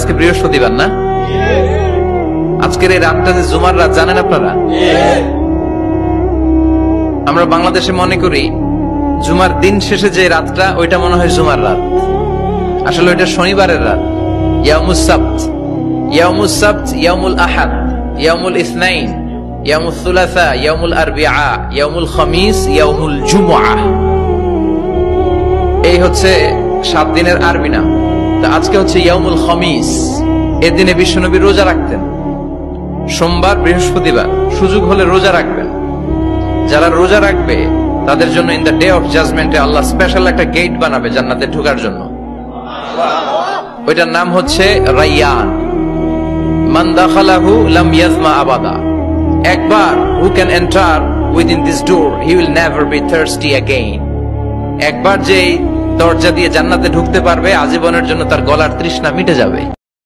আজকে বৃহস্পতিবার না? আজকের এই রাতটা যে জুমার রাত জানেন আপনারা? আমরা বাংলাদেশে মনে করি জুমার দিন শেষে যে রাতটা ওইটা মনে হয় জুমার রাত, আসলে ওইটা শনিবারের রাত। ইয়াউমুস সাবত, ইয়াউমুস সাবত, ইয়াউমুল আহাদ, ইয়াউমুল ইসনাইন, ইয়াউমুল সুলাসা, ইয়াউমুল আরবিআ, ইয়াউমুল খামিস, ইয়াউমুল জুমআহ। এই হচ্ছে 7 দিনের আরবি নাম। তো আজকে হচ্ছে ইয়াউমুল খামিস। এর দিনে বিশ্বনবী রোজা রাখতেন। সোমবার, বৃহস্পতিবার সুযোগ হলে রোজা রাখবেন। যারা রোজা রাখবে তাদের জন্য ইন দ্য ডে অফ জাজমেন্টে আল্লাহ স্পেশাল একটা গেট বানাবে জান্নাতে ঢোকার জন্য। ওইটার নাম হচ্ছে রাইয়ান। মান দাখালাহু লাম ইয়াজমা আবাদা। একবার who can enter within this door he will never be thirsty again. একবার যে দরজা দিয়ে জান্নাতে ঢুকতে পারবে আজীবনের জন্য তার গলার তৃষ্ণা মিটে যাবে।